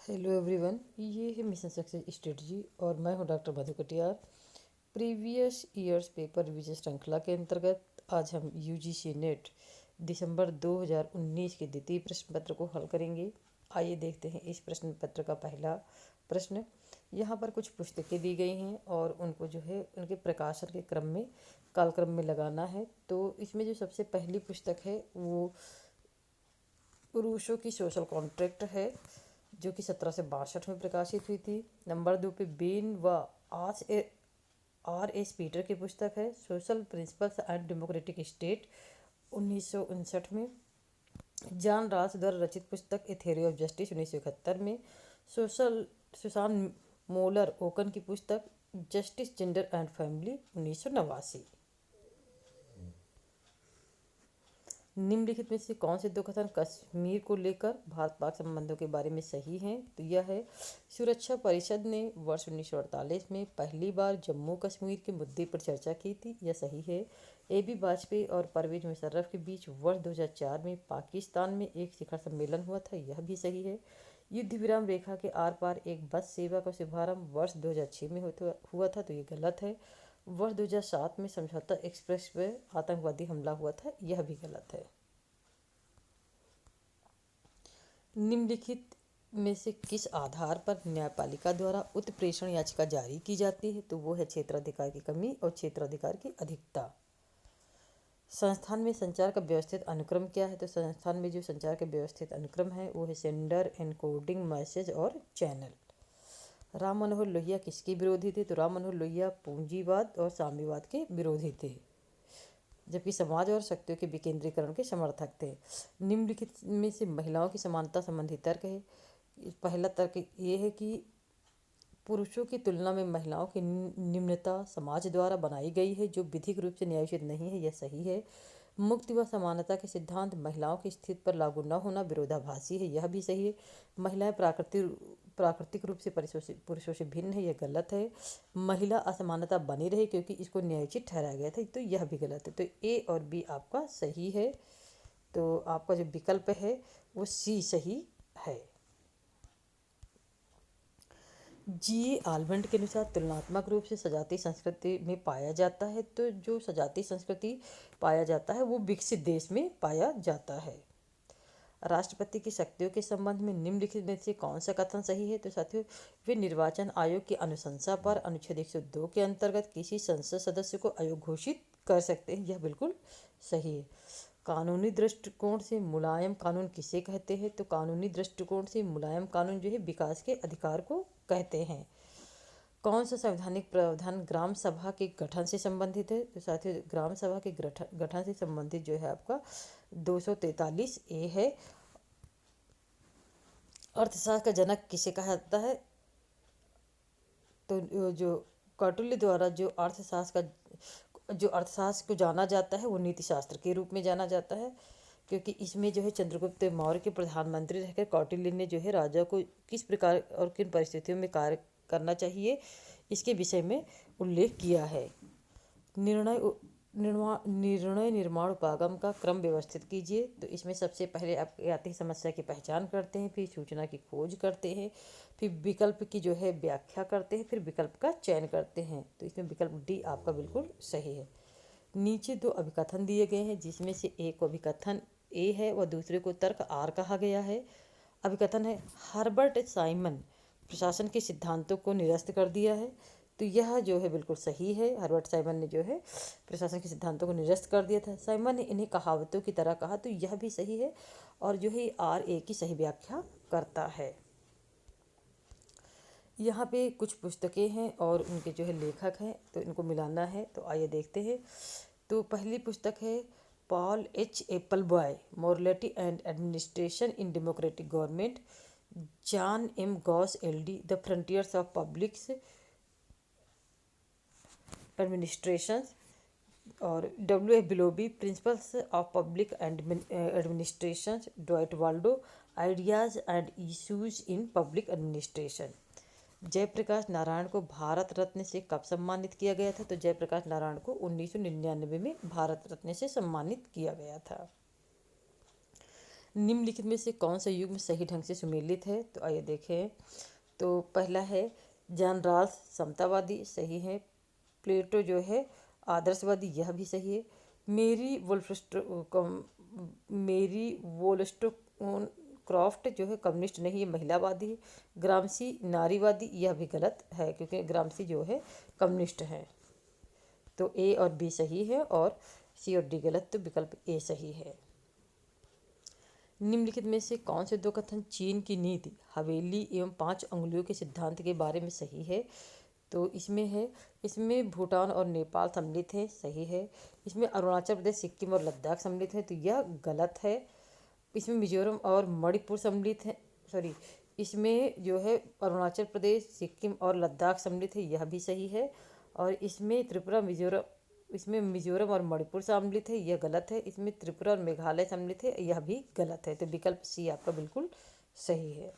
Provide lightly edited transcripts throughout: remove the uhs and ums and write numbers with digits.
Hello everyone, ये है mission success strategy और मैं हूं doctor Madhu Katiyar. Previous years paper revision श्रृंखला के अंतर्गत आज हम यूजीसी नेट दिसंबर 2019 के द्वितीय प्रश्न पत्र को हल करेंगे। आइए देखते हैं इस प्रश्न पत्र का पहला प्रश्न। यहाँ पर कुछ पुस्तकें दी गई हैं और उनको जो है उनके प्रकाशन के क्रम में कालक्रम में लगाना है। तो इसमें जो सबसे पहली पुस्तक है वो रूसो की सोशल कॉन्ट्रैक्ट है, जो कि 1762 में प्रकाशित हुई थी। नंबर 2 पे बेन व आर एस पीटर की पुस्तक है social principles and democratic state 1959 में। जॉन रास द्वारा रचित पुस्तक ए थ्योरी ऑफ जस्टिस 1971 में। सुसान मोलर ओकन की पुस्तक जस्टिस जेंडर एंड फैमिली 1989। निम्नलिखित में से कौन से दो कथन कश्मीर को लेकर भारत पाक संबंधों के बारे में सही हैं? तो यह है, सुरक्षा परिषद ने वर्ष 1948 में पहली बार जम्मू कश्मीर के मुद्दे पर चर्चा की थी, यह सही है। AB वाजपेयी और परवेज मुशर्रफ के बीच वर्ष 2004 में पाकिस्तान में एक शिखर सम्मेलन हुआ था, यह भी सही है। युद्ध विराम रेखा के आर पार एक बस सेवा का शुभारंभ वर्ष 2006 में हुआ था, तो ये गलत है। वर्ष 2007 में समझौता एक्सप्रेस पर आतंकवादी हमला हुआ था, यह भी गलत है। निम्नलिखित में से किस आधार पर न्यायपालिका द्वारा उत्प्रेषण याचिका जारी की जाती है? तो वो है क्षेत्राधिकार की कमी और क्षेत्राधिकार की अधिकता। संस्थान में संचार का व्यवस्थित अनुक्रम क्या है? तो संस्थान में जो संचार का व्यवस्थित अनुक्रम है वो है सेंडर, एनकोडिंग, मैसेज और चैनल। राम मनोहर लोहिया किसके विरोधी थे? तो राम मनोहर लोहिया पूंजीवाद और साम्यवाद के विरोधी थे, जबकि समाज और शक्तियों के विकेंद्रीकरण के समर्थक थे। निम्नलिखित में से महिलाओं की समानता संबंधी तर्क है। पहला तर्क ये है कि पुरुषों की तुलना में महिलाओं की निम्नता समाज द्वारा बनाई गई है, जो विधिक रूप से न्यायोचित नहीं है, यह सही है। मुक्ति व समानता के सिद्धांत महिलाओं की स्थिति पर लागू न होना विरोधाभासी है, यह भी सही है। महिलाएं प्राकृतिक रूप से पुरुषों से भिन्न है, यह गलत है। महिला असमानता बनी रही क्योंकि इसको न्यायोचित ठहराया गया था, तो यह भी गलत है। तो A और B आपका सही है। तो आपका जो विकल्प है वो C सही है। G. आलबंट के अनुसार तुलनात्मक रूप से सजातीय संस्कृति में पाया जाता है। तो जो सजातीय संस्कृति पाया जाता है वो विकसित देश में पाया जाता है। राष्ट्रपति की शक्तियों के संबंध में निम्नलिखित में से कौन सा कथन सही है? तो साथियों, वे निर्वाचन आयोग की अनुशंसा पर अनुच्छेद 102 के अंतर्गत किसी संसद सदस्य को आयोग घोषित कर सकते हैं, यह बिल्कुल सही है। कानूनी दृष्टिकोण से मुलायम कानून किसे कहते हैं? तो कानूनी दृष्टिकोण से मुलायम कानून जो है विकास के अधिकार को कहते हैं। कौन सा संवैधानिक प्रावधान ग्राम सभा के गठन से संबंधित है? तो साथियों, ग्राम सभा के गठन से संबंधित जो है आपका 243A है। अर्थशास्त्र का जनक किसे कहा जाता है? तो जो कौटिल्य द्वारा जो अर्थशास्त्र को जाना जाता है वो नीति शास्त्र के रूप में जाना जाता है, क्योंकि इसमें जो है चंद्रगुप्त मौर्य के प्रधानमंत्री रहकर कौटिल्य ने जो है राजा को किस प्रकार और किन परिस्थितियों में कार्य करना चाहिए इसके विषय में उल्लेख किया है। निर्णय निर्माण उपागम का क्रम व्यवस्थित कीजिए। तो इसमें सबसे पहले आप आती समस्या की पहचान करते हैं, फिर सूचना की खोज करते हैं, फिर विकल्प की जो है व्याख्या करते हैं, फिर विकल्प का चयन करते हैं। तो इसमें विकल्प D आपका बिल्कुल सही है। नीचे दो अभिकथन दिए गए हैं, जिसमें से एक अभिकथन A है और दूसरे को तर्क R कहा गया है। अभिकथन है, हर्बर्ट साइमन प्रशासन के सिद्धांतों को निरस्त कर दिया है। तो यह जो है बिल्कुल सही है। हर्बर्ट साइमन ने जो है प्रशासन के सिद्धांतों को निरस्त कर दिया था। साइमन ने इन्हें कहावतों की तरह कहा, तो यह भी सही है और जो है RA की सही व्याख्या करता है। यहाँ पे कुछ पुस्तकें हैं और उनके जो है लेखक हैं, तो इनको मिलाना है। तो आइए देखते हैं। तो पहली पुस्तक है Paul H. Appleby, morality and administration in democratic government. John M. Gaus LD, the frontiers of public administration. और W. F. Willoughby, principles of public administration. Dwight Waldo, ideas and issues in public administration. Jayaprakash Narayan को भारत रत्न से कब सम्मानित किया गया था? तो जयप्रकाश नारायण को 1999 में भारत रत्न से सम्मानित किया गया था। निम्नलिखित में से कौन सा युग्म सही ढंग से सुमेलित है? तो आइए देखें। तो पहला है जॉन रॉल्स समतावादी, सही है। प्लेटो जो है आदर्शवादी, यह भी सही है। मेरी वोllस्टोक्रॉफ्ट जो है कम्युनिस्ट नहीं, ये महिलावादी है। ग्रामसी नारीवादी, यह भी गलत है क्योंकि ग्रामसी जो है कम्युनिस्ट है। तो ए और बी सही है और सी और डी गलत, तो विकल्प ए सही है। निम्नलिखित में से कौन से दो कथन चीन की नीति, हवेली एवं 5 अंगुलियों के सिद्धांत के बारे में सही है? तो इसमें भूटान और नेपाल सम्मिलित है, सही है। इसमें अरुणाचल प्रदेश, सिक्किम और लद्दाख सम्मिलित है, तो यह गलत है। इसमें मिजोरम और मणिपुर सम्मिलित है, सॉरी, इसमें जो है अरुणाचल प्रदेश, सिक्किम और लद्दाख सम्मिलित है, यह भी सही है। और इसमें मिजोरम और मणिपुर सम्मिलित है, यह गलत है। इसमें त्रिपुरा और मेघालय सम्मिलित है, यह भी गलत है। तो विकल्प सी आपका बिल्कुल सही है।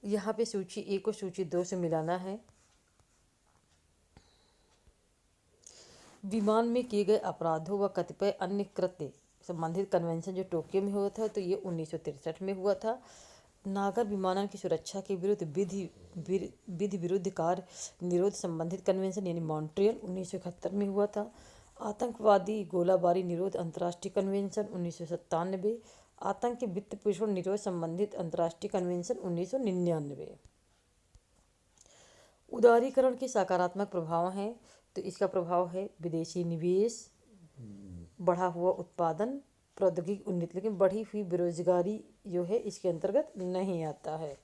यहाँ पे सूची ए को सूची 2 से मिलाना है। विमान में किए गए अपराधों व कतिपय अन्य कृत्य संबंधित कन्वेंशन जो टोक्यो में हुआ था, तो ये 1963 में हुआ था। नागर विमानन की सुरक्षा के विरुद्ध विधि विरुद्ध कार्य निरोध संबंधित कन्वेंशन यानी मॉन्ट्रियल 1971 में हुआ था। आतंकवादी गोलाबारी निरोध अंतर्राष्ट्रीय कन्वेंशन 1997। आतंकी वित्त पोषण निरोध संबंधित अंतर्राष्ट्रीय कन्वेंशन 1999। उदारीकरण के सकारात्मक प्रभाव हैं, तो इसका प्रभाव है विदेशी निवेश, बढ़ा हुआ उत्पादन, प्रौद्योगिकी उन्नति, लेकिन बढ़ी हुई बेरोजगारी जो है इसके अंतर्गत नहीं आता है।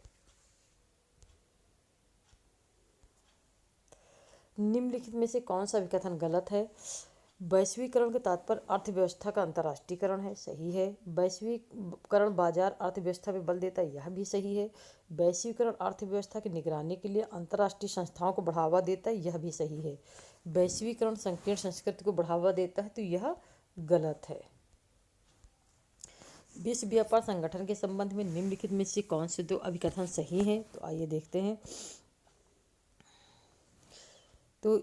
निम्नलिखित में से कौन सा विकथन गलत है? वैश्वीकरण का तात्पर्य अर्थव्यवस्था का अंतर्राष्ट्रीयकरण है, सही है। वैश्वीकरण बाजार अर्थव्यवस्था पे बल देता है, यह भी सही है। वैश्वीकरण अर्थव्यवस्था की निगरानी के लिए अंतर्राष्ट्रीय संस्थाओं को बढ़ावा देता है, यह भी सही है। वैश्वीकरण संकीर्ण संस्कृति को बढ़ावा देता है, तो यह गलत है। विश्व व्यापार संगठन के संबंध में निम्नलिखित में से कौन से दो अभिकथन सही हैं? तो आइए देखते हैं। तो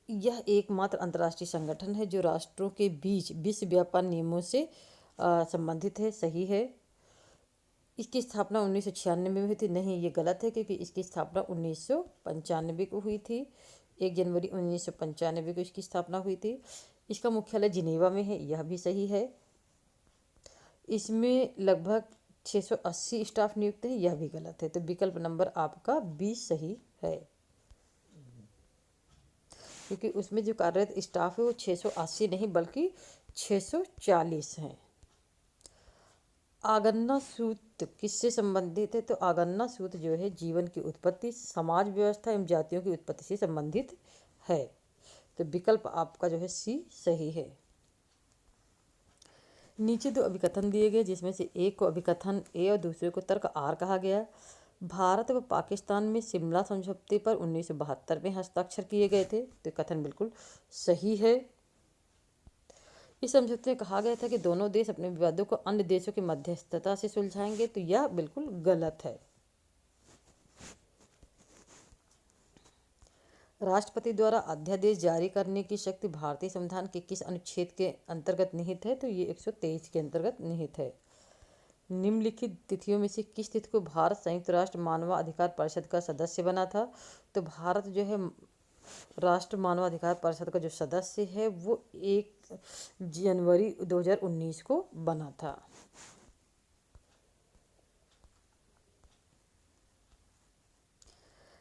यह एकमात्र अंतर्राष्ट्रीय संगठन है जो राष्ट्रों के बीच विश्व व्यापार नियमों से संबंधित है, सही है। इसकी स्थापना 1996 में हुई थी, नहीं ये गलत है क्योंकि इसकी स्थापना 1995 को हुई थी। 1 जनवरी 1995 को इसकी स्थापना हुई थी। इसका मुख्यालय जिनेवा में है, यह भी सही है। इसमें लगभग 680 स्टाफ नियुक्त है, यह भी गलत है। तो विकल्प नंबर आपका 20 सही है क्योंकि उसमें जो कार्यरत स्टाफ है वो 680 नहीं बल्कि 640 हैं। आगन्ना सूत्र किससे संबंधित है? तो आगन्ना सूत्र जो है जीवन की उत्पत्ति, समाज व्यवस्था एवं जातियों की उत्पत्ति से संबंधित है। तो विकल्प आपका जो है सी सही है। नीचे दो अभिकथन दिए गए जिसमें से एक को अभिकथन ए और दूसरे को तर्क आर कहा गया। भारत व पाकिस्तान में शिमला समझौते पर 1972 में हस्ताक्षर किए गए थे, तो कथन बिल्कुल सही है। इस समझौते में कहा गया था कि दोनों देश अपने विवादों को अन्य देशों की मध्यस्थता से सुलझाएंगे, तो यह बिल्कुल गलत है। राष्ट्रपति द्वारा अध्यादेश जारी करने की शक्ति भारतीय संविधान के किस अनुच्छेद के अंतर्गत निहित है? तो ये 123 के अंतर्गत निहित है। निम्नलिखित तिथियों में से किस तिथि को भारत संयुक्त राष्ट्र मानवाधिकार परिषद का सदस्य बना था? तो भारत जो है राष्ट्र मानवाधिकार परिषद का जो सदस्य है वो 1 जनवरी 2019 को बना था।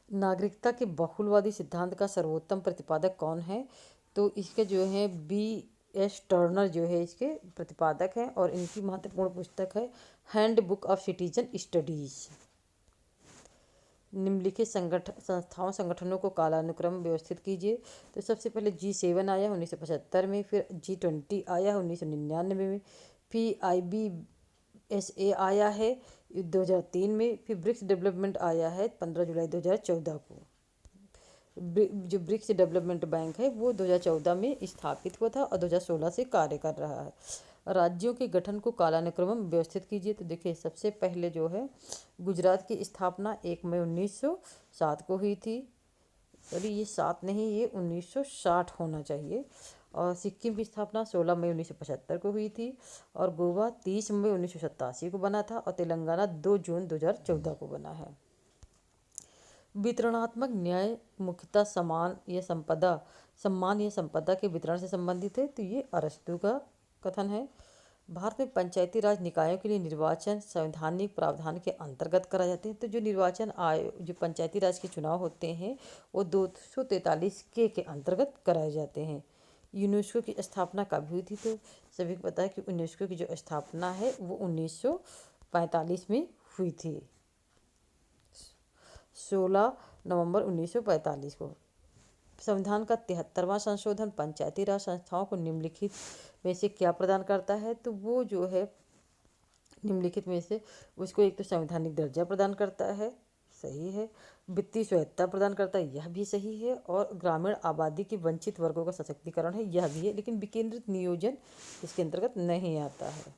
नागरिकता के बहुलवादी सिद्धांत का सर्वोत्तम प्रतिपादक कौन है? तो इसके जो है B.S. टर्नर जो है इसके प्रतिपादक हैं और इनकी महत्वपूर्ण पुस्तक है हैंडबुक ऑफ सिटीजन स्टडीज। निम्नलिखित संस्थाओं संगठनों को कालानुक्रम व्यवस्थित कीजिए। तो सबसे पहले G7 आया 1975 में, फिर G20 आया 1999 में, PIBSA आया है 2003 में, फिर ब्रिक्स डेवलपमेंट आया है 15 जुलाई 2014 को। जो ब्रिक्स डेवलपमेंट बैंक है वो 2014 में स्थापित हुआ था और 2016 से कार्य कर रहा है। राज्यों के गठन को कालानुक्रम व्यवस्थित कीजिए। तो देखिए सबसे पहले जो है गुजरात की स्थापना 1 मई 1907 को हुई थी। सॉरी ये 7 नहीं, ये 1960 होना चाहिए। और सिक्किम की स्थापना 16 मई 1975 को हुई थी, और गोवा 30 मई 1987 को बना था, और तेलंगाना 2 जून 2014 को बना है। वितरणात्मक न्याय मुख्यतः सम्मान या संपदा के वितरण से संबंधित है, तो ये अरस्तू का कथन है। भारत में पंचायती राज निकायों के लिए निर्वाचन संवैधानिक प्रावधान के अंतर्गत कराए जाते हैं। तो जो निर्वाचन आयोग, जो पंचायती राज के चुनाव होते हैं, वो 243 के अंतर्गत कराए जाते हैं। यूनेस्को की स्थापना कब हुई थी? तो सभी को पता है कि यूनेस्को की जो स्थापना है वो 1945 में हुई थी, 16 नवंबर 1945 को। संविधान का 73वां संशोधन पंचायती राज संस्थाओं को निम्नलिखित में से क्या प्रदान करता है? तो वो जो है निम्नलिखित में से उसको एक तो संवैधानिक दर्जा प्रदान करता है, सही है। वित्तीय स्वायत्तता प्रदान करता है, यह भी सही है। और ग्रामीण आबादी के वंचित वर्गों का सशक्तिकरण है, यह भी है। लेकिन विकेंद्रित नियोजन इसके अंतर्गत नहीं आता है।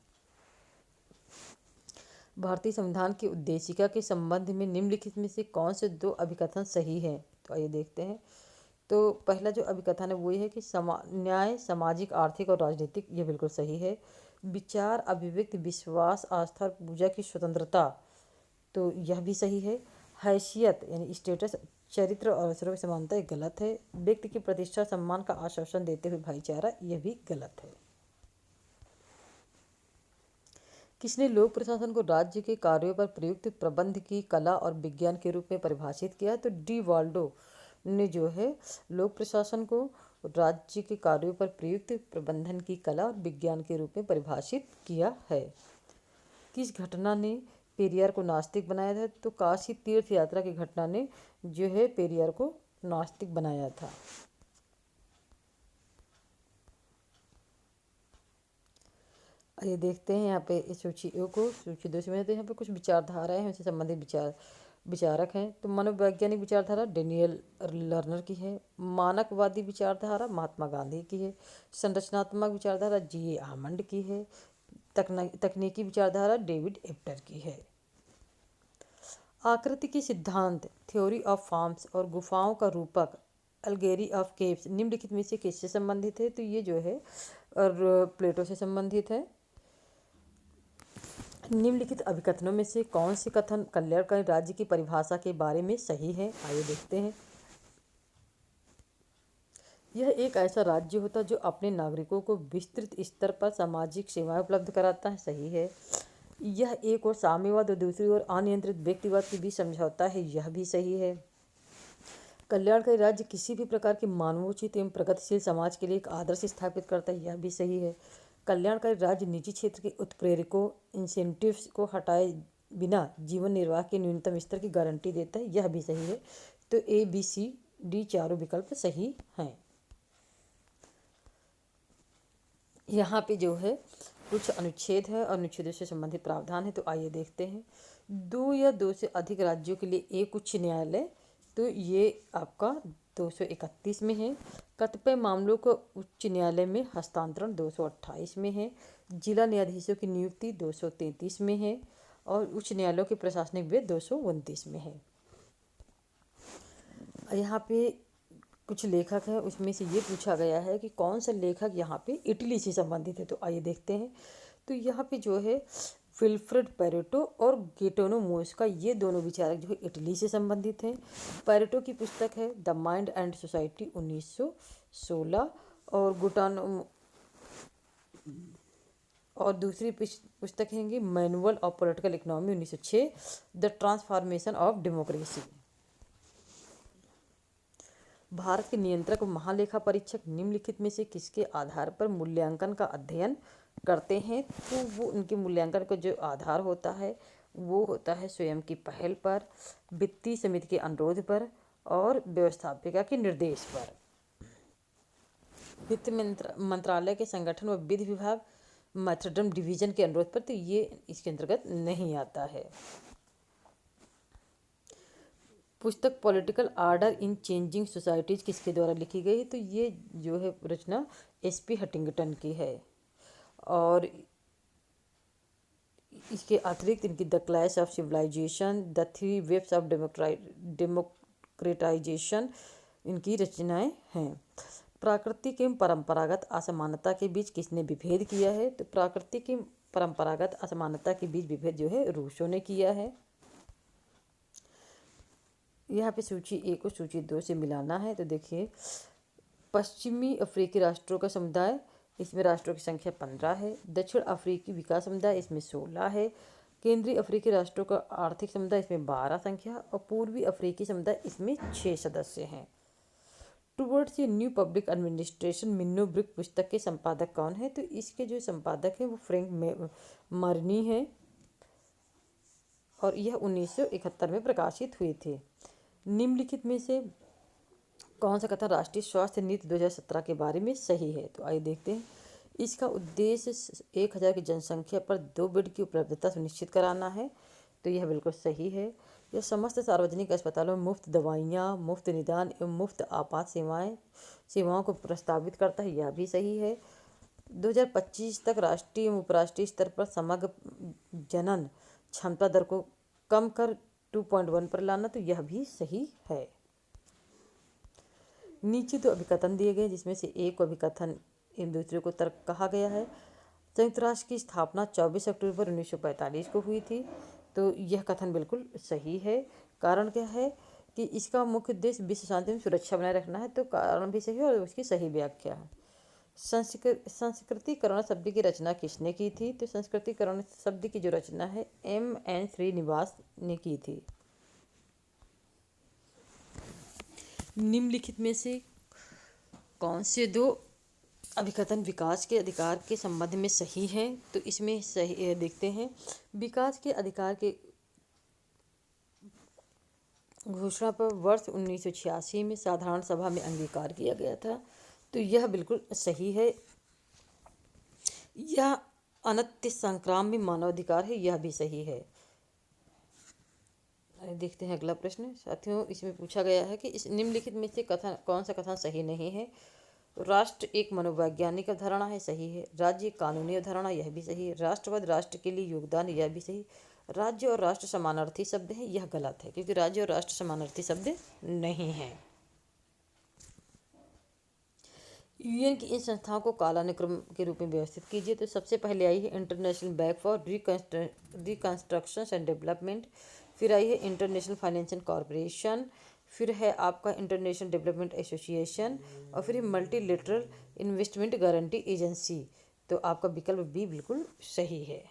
भारतीय संविधान की उद्देशिका के संबंध में निम्नलिखित में से कौन से 2 अभिकथन सही हैं? तो आइए देखते हैं। तो पहला जो अभिकथन है वो ये है कि न्याय सामाजिक, आर्थिक और राजनीतिक, ये बिल्कुल सही है। विचार, अभिव्यक्ति, विश्वास, आस्था और पूजा की स्वतंत्रता, तो यह भी सही है। हैसियत यानी स्टेटस, चरित्र और अवसरों की समानता, ये गलत है। व्यक्ति की प्रतिष्ठा सम्मान का आश्वासन देते हुए भाईचारा, यह भी गलत है। किसने लोक प्रशासन को राज्य के कार्यों पर प्रयुक्त प्रबंध की कला और विज्ञान के रूप में परिभाषित किया? तो डी वाल्डो ने जो है लोक प्रशासन को राज्य के कार्यों पर प्रयुक्त प्रबंधन की कला और विज्ञान के रूप में परिभाषित किया है। किस घटना ने पेरियार को नास्तिक बनाया था? तो काशी तीर्थ यात्रा की घटना ने जो है पेरियार को नास्तिक बनाया था। ये देखते हैं यहाँ पे इस सूचियों को, सूची 2 में। तो यहाँ पे कुछ विचारधाराएं हैं, उनसे संबंधित विचारक हैं। तो मनोवैज्ञानिक विचारधारा डेनियल लर्नर की है। मानकवादी विचारधारा महात्मा गांधी की है। संरचनात्मक विचारधारा जी.ए. आमंड की है। तकनीकी विचारधारा डेविड एप्टर की है। आकृति के सिद्धांत थ्योरी ऑफ फॉर्म्स और गुफाओं का रूपक अलगेरी ऑफ केव्स निम्नलिखित में से किससे संबंधित है? तो ये जो है और प्लेटो से संबंधित है। निम्नलिखित अभिकथनों में से कौन से कथन कल्याणकारी राज्य की परिभाषा के बारे में सही है? आइए देखते हैं। यह एक ऐसा राज्य होता है जो अपने नागरिकों को विस्तृत स्तर पर सामाजिक सेवाएं उपलब्ध कराता है, सही है। यह एक और साम्यवाद और दूसरी ओर अनियंत्रित व्यक्तिवाद के बीच समझौता है, यह भी सही है। कल्याणकारी राज्य किसी भी प्रकार के मानवोचित एवं प्रगतिशील समाज के लिए एक आदर्श स्थापित करता है, यह भी सही है। कल्याणकारी राज्य निजी क्षेत्र के उत्प्रेरकों इंसेंटिव्स को हटाए बिना जीवन निर्वाह के न्यूनतम स्तर की गारंटी देता है, यह भी सही है। तो ए, बी, सी, डी चारों विकल्प सही हैं। यहाँ पे जो है कुछ अनुच्छेद है और अनुच्छेदों से संबंधित प्रावधान है, तो आइए देखते हैं। 2 या 2 से अधिक राज्यों के लिए एक उच्च न्यायालय, तो ये आपका 231 में है। कतिपय मामलों को उच्च न्यायालय में हस्तांतरण 228 में है। जिला न्यायाधीशों की नियुक्ति 233 में है। और उच्च न्यायालयों के प्रशासनिक व्यय 229 में है। यहाँ पे कुछ लेखक हैं, उसमें से ये पूछा गया है कि कौन सा लेखक यहाँ पे इटली से संबंधित है, तो आइए देखते हैं। तो यहाँ पे जो है विल्फ्रेड पेरेटो और गेटोनो मोस्का, ये दोनों विचारक जो है इटली से संबंधित हैं। पेरेटो की पुस्तक है द माइंड एंड सोसाइटी 1916, और गुटानो और दूसरी पुस्तक है manual of political economy 1906, the transformation of democracy. Bharat के नियंत्रक व महालेखा परीक्षक निम्नलिखित में से किसके आधार पर मूल्यांकन का अध्ययन करते हैं? तो वो उनके मूल्यांकन का जो आधार होता है वो होता है स्वयं की पहल पर, वित्तीय समिति के अनुरोध पर और व्यवस्थापिका के निर्देश पर। वित्त मंत्रालय के संगठन व विधि विभाग मैथडम डिवीजन के अनुरोध पर, तो ये इसके अंतर्गत नहीं आता है। पुस्तक पॉलिटिकल आर्डर इन चेंजिंग सोसाइटीज किसके द्वारा लिखी गई है? तो ये जो है रचना एसपी हटिंगटन की है। और इसके अतिरिक्त इनकी the clash of civilization, the 3 waves of democratization इनकी रचनाएं हैं। प्राकृतिक एवं परंपरागत असमानता के बीच किसने विभेद किया है? तो प्राकृतिक एवं परंपरागत असमानता के बीच विभेद जो है रूसो ने किया है। यहाँ पे सूची 1 को सूची 2 से मिलाना है। तो देखिए, पश्चिमी अफ्रीकी राष्ट्रों का समुदाय, इसमें राष्ट्रों की संख्या 15 है। दक्षिण अफ्रीकी विकास समुदाय, इसमें 16 है। केंद्रीय अफ्रीकी राष्ट्रों का आर्थिक समुदाय, इसमें 12 संख्या, और पूर्वी अफ्रीकी समुदाय, इसमें 6 सदस्य हैं। Towards a new public administration Minnowbrook पुस्तक के संपादक कौन है? तो इसके जो संपादक हैं वो फ्रैंक मर्नी है, और यह 1971 में प्रकाशित हुए थे। निम्नलिखित में से कौन सा कथन राष्ट्रीय स्वास्थ्य नीति 2017 के बारे में सही है? तो आइए देखते हैं। इसका उद्देश्य 1000 की जनसंख्या पर 2 बेड की उपलब्धता सुनिश्चित कराना है। तो यह बिल्कुल सही है। यह समस्त सार्वजनिक अस्पतालों में मुफ्त दवाइयाँ, मुफ्त निदान एवं मुफ्त आपात सेवाओं को प्रस्तावित करता है। यह भी सही है। 2025 तक राष्ट्रीय एवं उपराष्ट्रीय स्तर पर समग्र जनन क्षमता दर को कम कर 2.1 पर लाना। तो यह भी सही है। नीचे 2 अभिकथन दिए गए, जिसमें से एक अभिकथन इन दूसरे को तर्क कहा गया है। संयुक्त राष्ट्र की स्थापना 24 अक्टूबर 1945 को हुई थी। तो यह कथन बिल्कुल सही है। कारण क्या है कि इसका मुख्य उद्देश्य विश्व शांति एवं सुरक्षा बनाए रखना है। तो कारण भी सही है और उसकी सही व्याख्या है। संस्कृतिकरण शब्द की रचना किसने की थी? तो संस्कृतिकरण शब्द की जो रचना है M.N. श्रीनिवास ने की थी। निम्नलिखित में से कौन से 2 अभिकथन विकास के अधिकार के संबंध में सही है? तो इसमें सही देखते हैं। विकास के अधिकार के घोषणा पर वर्ष 1986 में साधारण सभा में अंगीकार किया गया था। तो यह बिल्कुल सही है। यह अनित्य संक्राम्य मानवाधिकार है। यह भी सही है। देखते हैं अगला प्रश्न। साथियों, इसमें पूछा गया है कि इस निम्नलिखित में से कौन सा कथन सही नहीं है? राष्ट्र एक मनोवैज्ञानिक अवधारणा है। सही है। राज्य एक कानूनी अवधारणा। यह भी सही है। राष्ट्रवाद राष्ट्र के लिए योगदान। यह भी सही। राज्य और राष्ट्र समानार्थी शब्द हैं। यह गलत है, क्योंकि राज्य और राष्ट्र समानार्थी शब्द नहीं हैं। यूएन की इन संस्थाओं को कालानुक्रम के रूप में व्यवस्थित कीजिए। तो सबसे पहले आई है international bank for reconstruction and development, फिर आई है इंटरनेशनल फाइनेंशियल कॉरपोरेशन, फिर है आपका इंटरनेशनल डेवलपमेंट एसोसिएशन, और फिर है मल्टीलेटरल इन्वेस्टमेंट गारंटी एजेंसी। तो आपका विकल्प बी बिल्कुल सही है।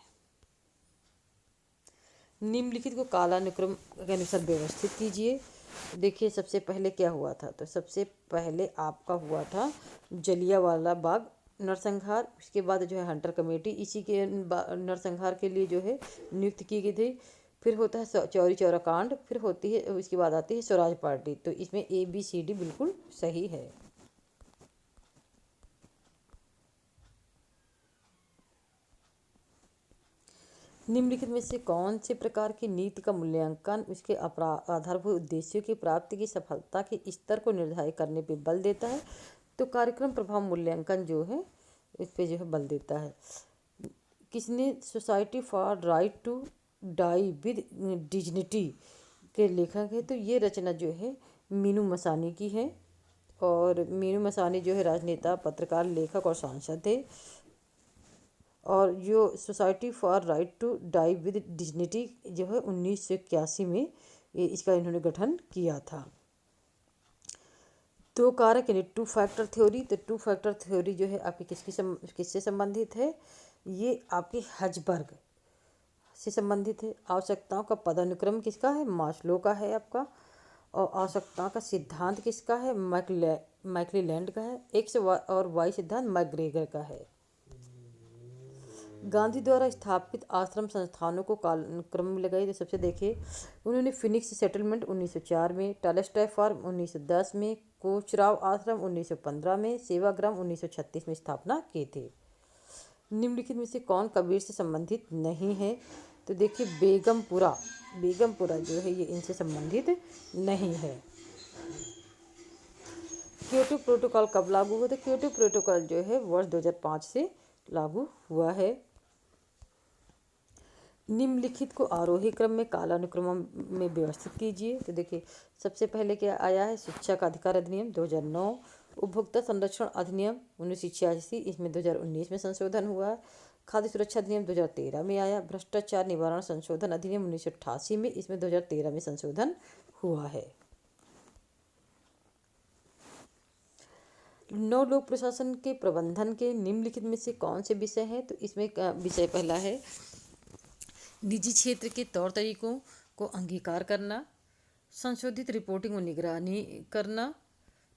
निम्नलिखित को कालानुक्रम के अनुसार व्यवस्थित कीजिए। देखिए, सबसे पहले क्या हुआ था? तो सबसे पहले आपका हुआ था जलियांवाला बाग नरसंहार। उसके बाद जो है हंटर कमेटी इसी के नरसंहार के लिए जो है नियुक्त की गई थी। फिर होता है चौरी चौरा कांड, फिर होती है, उसके बाद आती है स्वराज पार्टी। तो इसमें ABCD बिल्कुल सही है। निम्नलिखित में से कौन से प्रकार की नीति का मूल्यांकन उसके आधारभूत उद्देश्यों की प्राप्ति की सफलता के स्तर को निर्धारित करने पर बल देता है? तो कार्यक्रम प्रभाव मूल्यांकन जो है इस पे जो है बल देता है। किसने society for right to die with dignity के लेखक है? तो ये रचना जो है मीनू मसानी की है, और मीनू मसानी जो है राजनेता, पत्रकार, लेखक और सांसद थे। और जो society for right to die with dignity जो है 1981 में इसका इन्होंने गठन किया था। 2 कारक यानी 2 फैक्टर थ्योरी। तो 2 फैक्टर थ्योरी जो है आपकी किससे संबंधित है? ये आपकी हजबर्ग से संबंधित है। आवश्यकताओं का पदानुक्रम किसका है? मास्लो का है आपका। और आवश्यकताओं का सिद्धांत किसका है? मैकलेलैंड का है। एक्स और वाई सिद्धांत मैकग्रेगर का है। गांधी द्वारा स्थापित आश्रम संस्थानों को कालक्रम में लगाई। तो सबसे देखिए, उन्होंने फिनिक्स सेटलमेंट 1904 में, टॉलस्टॉय फार्म 1910 में, कोचराव आश्रम 1915 में, सेवाग्राम 1936 में स्थापना की थी। निम्नलिखित में से कौन कबीर से संबंधित नहीं है? तो देखिए, बेगमपुरा जो है ये इनसे संबंधित नहीं है। क्योटो प्रोटोकॉल कब लागू हुआ? तो क्योटो प्रोटोकॉल जो है वर्ष 2005 से लागू हुआ है। निम्नलिखित को आरोही क्रम में कालानुक्रम में व्यवस्थित कीजिए। तो देखिए, सबसे पहले क्या आया है? शिक्षा का अधिकार अधिनियम 2009, उपभोक्ता संरक्षण अधिनियम 1986, इसमें 2019 में संशोधन हुआ है। खाद्य सुरक्षा अधिनियम 2013 में आया। भ्रष्टाचार निवारण संशोधन अधिनियम 1988 में, इसमें 2013 में संशोधन हुआ है। नौ लोक प्रशासन के प्रबंधन के निम्नलिखित में से कौन से विषय हैं? तो इसमें विषय पहला है निजी क्षेत्र के तौर तरीकों को अंगीकार करना, संशोधित रिपोर्टिंग और निगरानी करना,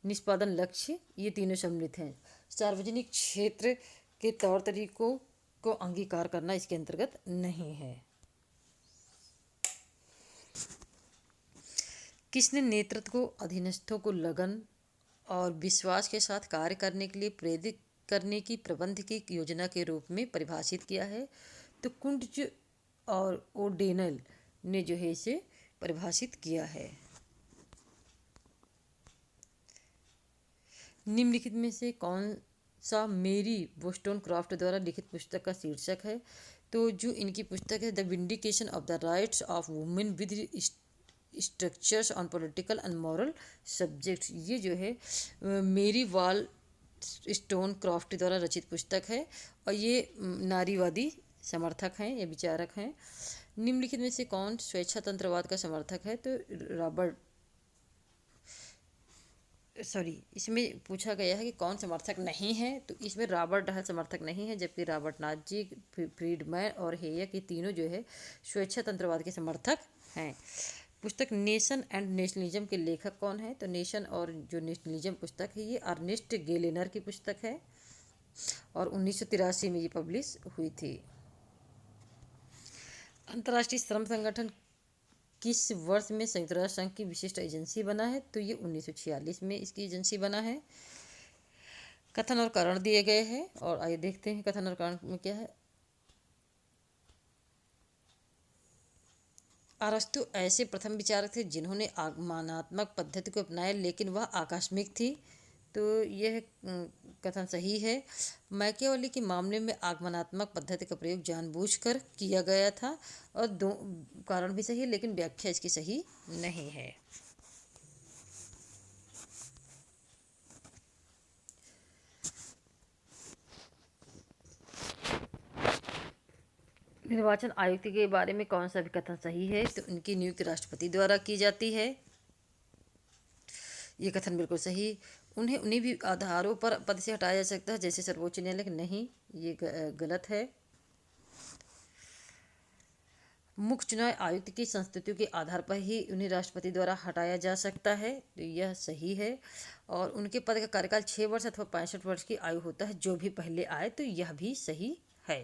निष्पादन लक्ष्य, ये तीनों सम्मिलित हैं। सार्वजनिक क्षेत्र के तौर तरीकों को अंगीकार करना इसके अंतर्गत नहीं है। किसने नेतृत्व को अधीनस्थों को लगन और विश्वास के साथ कार्य करने के लिए प्रेरित करने की प्रबंध की योजना के रूप में परिभाषित किया है? तो कुंटज और ओडेनल ने जो है इसे परिभाषित किया है। निम्नलिखित में से कौन सा मेरी वोस्टोनक्रॉफ्ट द्वारा लिखित पुस्तक का शीर्षक है? तो जो इनकी पुस्तक है the vindication of the rights of women with structures on political and moral subjects, ये जो है मेरी वाल स्टोन क्राफ्ट द्वारा रचित पुस्तक है और ये नारीवादी समर्थक हैं या विचारक हैं। निम्नलिखित में से कौन स्वेच्छातंत्रवाद का समर्थक है? तो इसमें पूछा गया है कि कौन समर्थक नहीं है, तो इसमें रॉबर्ट हल समर्थक नहीं है, जबकि रॉबर्ट नाजी, फ्रीडमैन और हेयक, ये तीनों जो है स्वेच्छातंत्रवाद के समर्थक हैं। पुस्तक नेशन एंड नेशनलिज्म के लेखक कौन है? तो नेशन और जो नेशनलिज्म पुस्तक है ये अर्नेस्ट गेलेनर की पुस्तक है और 1983 में ये पब्लिश हुई थी। अंतर्राष्ट्रीय श्रम संगठन किस वर्ष में संयुक्त राष्ट्र संघ की विशिष्ट एजेंसी बना है? तो ये 1946 में इसकी एजेंसी बना है। कथन और कारण दिए गए हैं और आइए देखते हैं कथन और कारण में क्या है। अरस्तु ऐसे प्रथम विचारक थे जिन्होंने आगमनात्मक पद्धति को अपनाया, लेकिन वह आकस्मिक थी। तो यह कथन सही है। मैकियावेली के मामले में आगमनात्मक पद्धति का प्रयोग जानबूझकर किया गया था और दो कारण भी सही है, लेकिन व्याख्या इसकी सही नहीं है। निर्वाचन आयुक्त के बारे में कौन सा भी कथन सही है? तो उनकी नियुक्ति राष्ट्रपति द्वारा की जाती है, ये कथन बिल्कुल सही। उन्हें भी आधारों पर पद से हटाया जा सकता है जैसे सर्वोच्च न्यायालय, नहीं, ये गलत है। मुख्य चुनाव आयुक्त की संस्तुतियों के आधार पर ही उन्हें राष्ट्रपति द्वारा हटाया जा सकता है, तो यह सही है। और उनके पद का कार्यकाल 6 वर्ष अथवा 65 वर्ष की आयु होता है, जो भी पहले आए, तो यह भी सही है।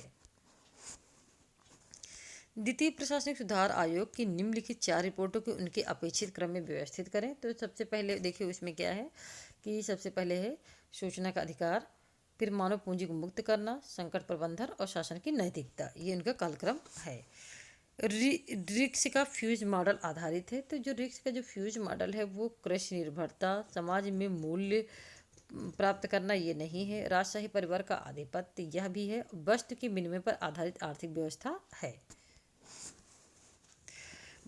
द्वितीय प्रशासनिक सुधार आयोग की निम्नलिखित 4 रिपोर्टों को उनके अपेक्षित क्रम में व्यवस्थित करें। तो सबसे पहले देखिए उसमें क्या है कि सबसे पहले है सूचना का अधिकार, फिर मानव पूंजी को मुक्त करना, संकट प्रबंधन और शासन की नैतिकता, ये उनका कालक्रम है। रिक्स का फ्यूज मॉडल आधारित है। तो जो रिक्स का जो फ्यूज मॉडल है वो कृषि निर्भरता, समाज में मूल्य प्राप्त करना, ये नहीं है। राजशाही परिवार का आधिपत्य, यह भी है। वस्तु के विनिमय पर आधारित आर्थिक व्यवस्था है।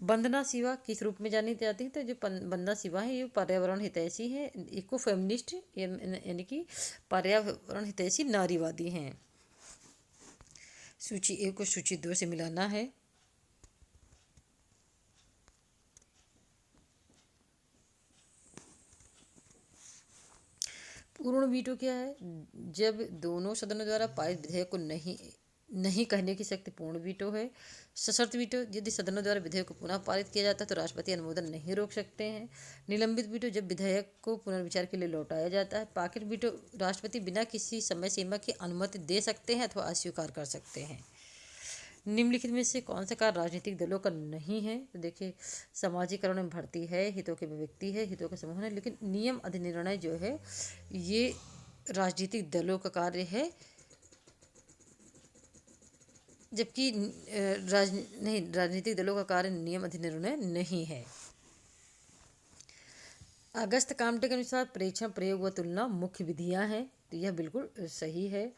वंदना शिवा किस रूप में जानी जाती है? तो जो वंदना शिवा है ये पर्यावरण हितैषी है, इको फेमिनिस्ट, यानी कि पर्यावरण हितैषी नारीवादी हैं। सूची 1 को सूची 2 से मिलाना है। पूर्ण वीटो क्या है? जब दोनों सदनों द्वारा पारित विधेयक को नहीं कहने की शक्ति पूर्ण वीटो है। सशर्त वीटो, यदि सदनों द्वारा विधेयक को पुनः पारित किया जाता है तो राष्ट्रपति अनुमोदन नहीं रोक सकते हैं। निलंबित वीटो, जब विधेयक को पुनर्विचार के लिए लौटाया जाता है। पॉकेट वीटो, राष्ट्रपति बिना किसी समय सीमा की अनुमति दे सकते हैं अथवा अस्वीकार कर सकते हैं। निम्नलिखित में से कौन सा कार्य राजनीतिक दलों का नहीं है? तो देखिए समाजीकरण में भर्ती है, हितों की अभिव्यक्ति है, हितों का समूह है, लेकिन नियम अधिनिर्णय जो है ये राजनीतिक दलों का कार्य है, जबकि राजनीतिक दलों का कार्य नियम अधिनिर्णय नहीं है। अगस्त काम्टे के अनुसार प्रेक्षण, प्रयोग व तुलना मुख्य विधियां हैं, तो यह बिल्कुल सही है।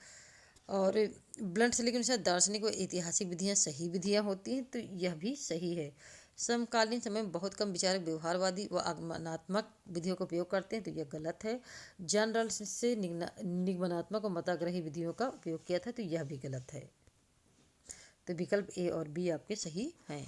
और ब्लंट से के अनुसार दार्शनिक व ऐतिहासिक विधियां सही विधियां होती हैं, तो यह भी सही है। समकालीन समय में बहुत कम विचारक व्यवहारवादी व आगमनात्मक विधियों का उपयोग करते हैं, तो यह गलत है। जॉन रॉल्स से निगमनात्मक और मताग्रही विधियों का उपयोग किया था, तो यह भी गलत है। तो विकल्प ए और बी आपके सही हैं।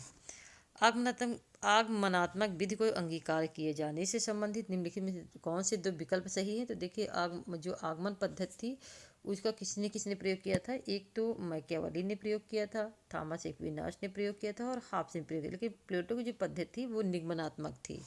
आगमनात्मक विधि को अंगीकार किए जाने से संबंधित निम्नलिखित में से कौन से दो विकल्प सही हैं? तो देखिए, जो आगमन पद्धति थी उसका किसने किसने प्रयोग किया था? एक तो मैकियावेली ने प्रयोग किया था, थॉमस एक्विनास ने प्रयोग किया था और हाब्स ने प्रयोग किया, लेकिन प्लेटो की जो पद्धति थी वो निगमनात्मक थी।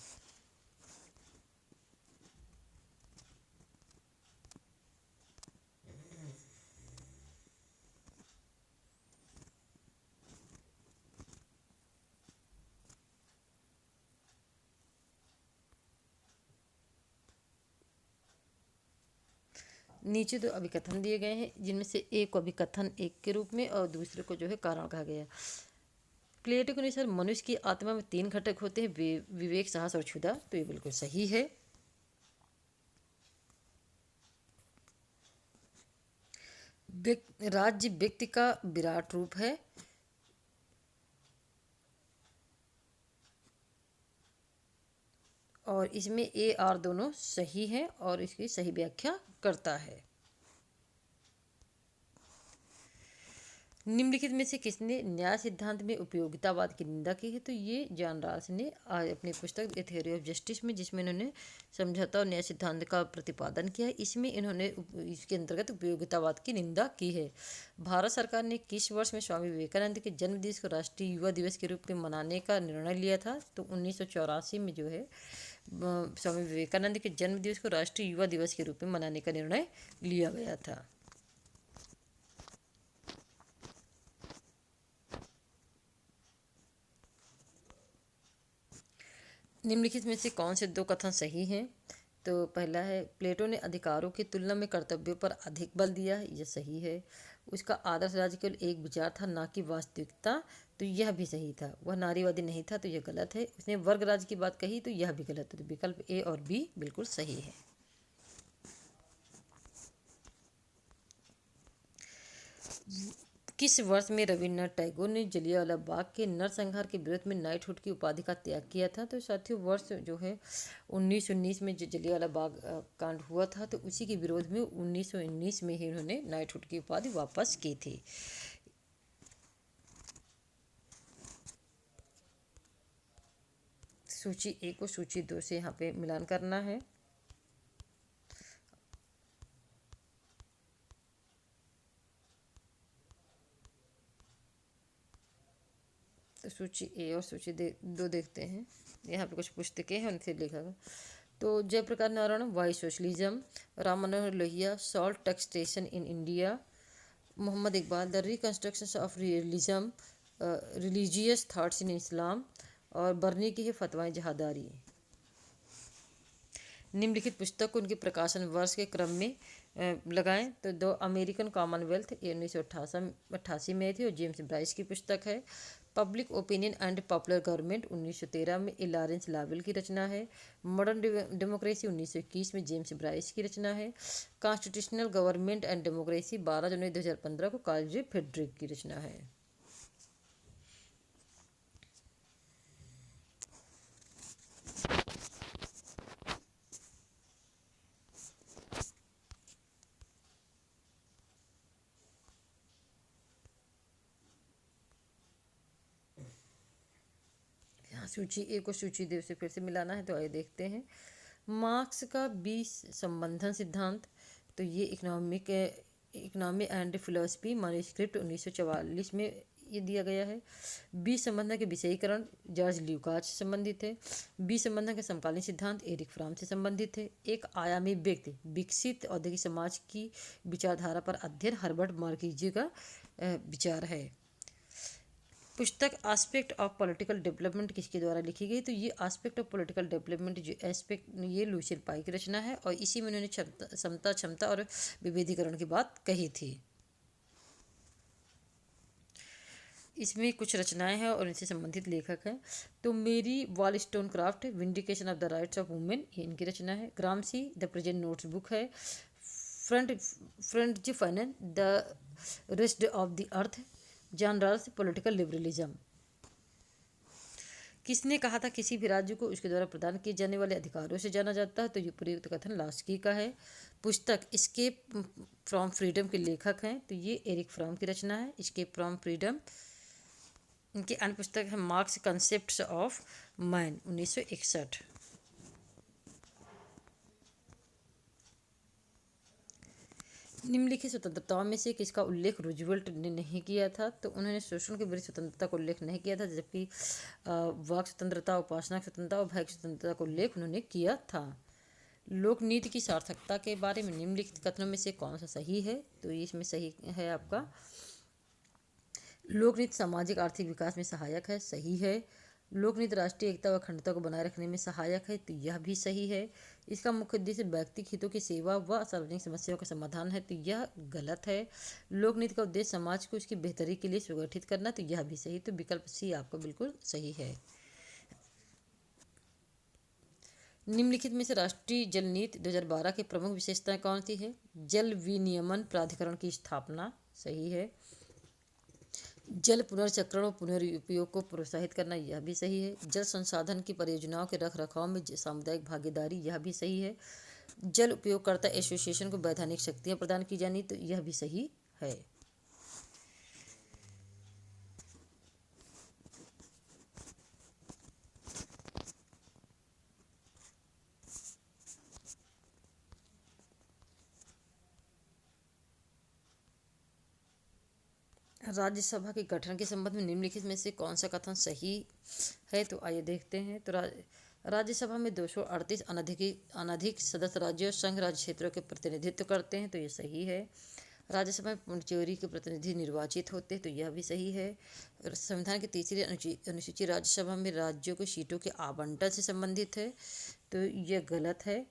नीचे दो अभिकथन दिए गए हैं, जिनमें से एक को अभिकथन एक के रूप में और दूसरे को जो है कारण कहा गया है। प्लेटो के अनुसार मनुष्य की आत्मा में 3 घटक होते हैं, विवेक, साहस और क्षुधा, तो ये बिल्कुल सही है। राज्य व्यक्ति का विराट रूप है। और इसमें ए आर दोनों सही हैं और इसकी सही व्याख्या करता है। निम्नलिखित में से किसने न्याय सिद्धांत में उपयोगितावाद की निंदा की है? तो ये जॉन रॉल्स ने अपनी पुस्तक ए थ्योरी ऑफ जस्टिस में, जिसमें इन्होंने समझौता और न्याय सिद्धांत का प्रतिपादन किया है, इसमें इन्होंने इसके अंतर्गत उपयोगितावाद की निंदा की है। भारत सरकार ने किस वर्ष में स्वामी विवेकानंद के जन्मदिवस को राष्ट्रीय युवा दिवस के रूप में मनाने का निर्णय लिया था? तो 1984 में जो है स्वामी विवेकानंद के जन्म दिवस को राष्ट्रीय युवा दिवस के रूप में मनाने का निर्णय लिया गया था। निम्नलिखित में से कौन से दो कथन सही हैं? तो पहला है, प्लेटो ने अधिकारों की तुलना में कर्तव्यों पर अधिक बल दिया है, यह सही है। उसका आदर्श राज्य केवल एक विचार था, ना कि वास्तविकता, तो यह भी सही था। वह नारीवादी नहीं था, तो यह गलत है। उसने वर्ग राज्य की बात कही, तो यह भी गलत है। तो विकल्प ए और बी बिल्कुल सही है। किस वर्ष में रविन्द्रनाथ टैगोर ने जलियांवाला बाग के नरसंहार के विरोध में नाइटहुड की उपाधि का त्याग किया था? तो साथियों, वर्ष जो है 1919 में जो जलियांवाला बाग कांड हुआ था, तो उसी के विरोध में 1919 में ही उन्होंने नाइटहुड की उपाधि वापस की थी। सूची 1 को सूची 2 से यहाँ पे मिलान करना है। तो सूची ए और सूची 2 देखते हैं। यहाँ पे कुछ पुस्तकें हैं, उनसे लिखा है। तो Jayaprakash Narayan, why socialism, Ram Manohar Lohia, salt taxation in India, Mohammad Iqbal, the reconstruction of realism, religious thoughts in Islam, और बर्नी की है फतवाएं जहादारी। निम्नलिखित पुस्तक को उनके प्रकाशन वर्ष के क्रम में लगाएं। तो दो अमेरिकन कॉमनवेल्थ, ये 1988 में थी और जेम्स ब्राइस की पुस्तक है। Public opinion and popular government 1913 में लॉरेंस लावेल की रचना है। मॉडर्न डेमोक्रेसी 1921 में जेम्स ब्राइस की रचना है। कॉन्स्टिट्यूशनल गवर्नमेंट एंड डेमोक्रेसी 12 जनवरी 2015 को कार्ल जे फ्रेडरिक की रचना है। सूची ए को सूची 2 से फिर से मिलाना है, तो आइए देखते हैं। मार्क्स का 20 संबंधन सिद्धांत, तो ये इकोनॉमी एंड फिलोसफी मैन्युस्क्रिप्ट 1944 में ये दिया गया है। 20 संबंधन के विषयीकरण जॉर्ज ल्यूकास से संबंधित है। 20 संबंधन के समकालीन सिद्धांत एरिक फ्राम से संबंधित है। एक आयामी व्यक्ति विकसित औद्योगिक समाज की विचारधारा पर अध्ययन हर्बर्ट मार्क्यूजी का विचार है। पुस्तक एस्पेक्ट ऑफ पॉलिटिकल डेवलपमेंट किसके द्वारा लिखी गई? तो ये एस्पेक्ट ऑफ पॉलिटिकल डेवलपमेंट जो एस्पेक्ट, ये लुसियन पाई की रचना है और इसी में उन्होंने क्षमता और विभेदीकरण की बात कही थी। इसमें कुछ रचनाएं हैं और इनसे संबंधित लेखक हैं। तो Mary Wollstonecraft, vindication of the rights of women, ये इनकी रचना है। Gramsci, the present notes book है। Front final, the rest of the earth, John Rawls, political liberalism. किसने कहा था किसी भी राज्य को उसके द्वारा प्रदान किए जाने वाले अधिकारों से जाना जाता है? तो ये प्रयुक्त कथन लास्की का है। पुस्तक स्केप फ्रॉम फ्रीडम के लेखक हैं, तो ये एरिक फ्रॉम की रचना है, स्केप फ्रॉम फ्रीडम। इनकी अन्य पुस्तक है मार्क्स कंसेप्ट्स ऑफ मैन, 1961। निम्नलिखित स्वतंत्रताओं में से किसका उल्लेख रूजवेल्ट ने नहीं किया था? तो उन्होंने शोषण के विरुद्ध स्वतंत्रता का उल्लेख नहीं किया था, जबकि वाक स्वतंत्रता, उपासना स्वतंत्रता और भय स्वतंत्रता का उल्लेख उन्होंने किया था। लोक नीति की सार्थकता के बारे में निम्नलिखित कथनों में से कौन सा सही है? तो इसमें सही है आपका, लोक नीति सामाजिक आर्थिक विकास में सहायक है, सही है। लोक नीति राष्ट्रीय एकता व अखंडता को बनाए रखने में सहायक है, तो यह भी सही है। इसका मुख्य उद्देश्य व्यक्तिगत हितों की सेवा व सार्वजनिक समस्याओं का समाधान है, तो यह गलत है। लोक नीति का उद्देश्य समाज को उसकी बेहतरी के लिए संगठित करना, तो यह भी सही। तो विकल्प सी आपका बिल्कुल सही है। निम्नलिखित में से राष्ट्रीय जल नीति 2012 की प्रमुख विशेषताएं कौन सी है? जल विनियमन प्राधिकरण की स्थापना, सही है। जल पुनर्चक्रण और पुनर्उपयोग को प्रोत्साहित करना, यह भी सही है। जल संसाधन की परियोजनाओं के रखरखाव में सामुदायिक भागीदारी, यह भी सही है। जल उपयोगकर्ता एसोसिएशन को वैधानिक शक्तियां प्रदान की जानी, तो यह भी सही है। राज्यसभा के गठन के संबंध में निम्नलिखित में से कौन सा कथन सही है? तो आइए देखते हैं। तो राज्यसभा में 238 अनधिक सदस्य राज्यों और संघ राज्य क्षेत्रों के प्रतिनिधित्व करते हैं, तो ये सही है। राज्यसभा में पुडुचेरी के प्रतिनिधि निर्वाचित होते हैं, तो यह भी सही है। संविधान की तीसरी अनुसूची राज्यसभा में राज्यों को सीटों के आवंटन से संबंधित है, तो यह गलत है।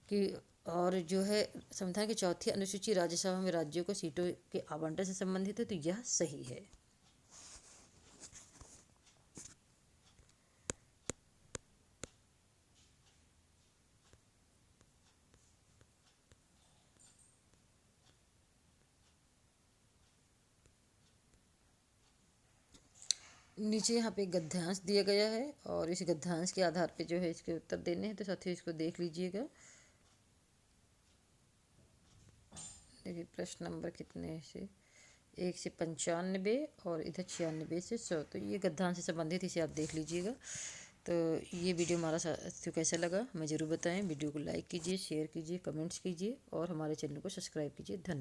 कि और जो है संविधान की चौथी अनुसूची राज्यसभा में राज्यों को सीटों के आवंटन से संबंधित है, तो यह सही है। नीचे यहाँ पे एक गद्यांश दिया गया है और इस गद्यांश के आधार पे जो है इसके उत्तर देने हैं, तो साथियों इसको देख लीजिएगा। देखिए प्रश्न नंबर कितने से 1 से 95 और इधर 96 से 100, तो ये गद्यांश से संबंधित, इसे आप देख लीजिएगा। तो ये वीडियो हमारा साथियों कैसा लगा हमें ज़रूर बताएं। वीडियो को लाइक कीजिए, शेयर कीजिए, कमेंट्स कीजिए और हमारे चैनल को सब्सक्राइब कीजिए। धन्यवाद।